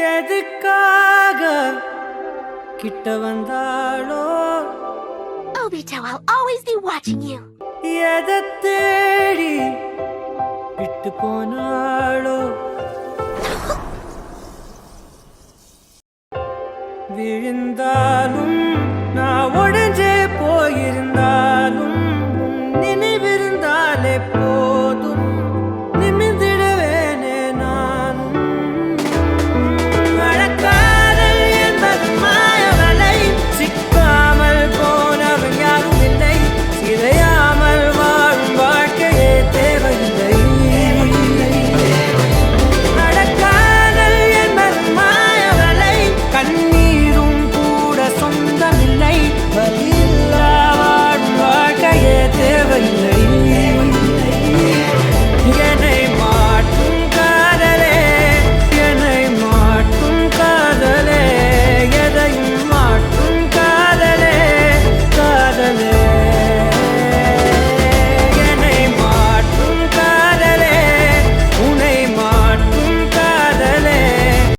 எதுக்காக கிட்ட வந்தாளோ Obito, I'll always be watching you. எதை தேடி விட்டு போனாளோ விழுந்தாலும்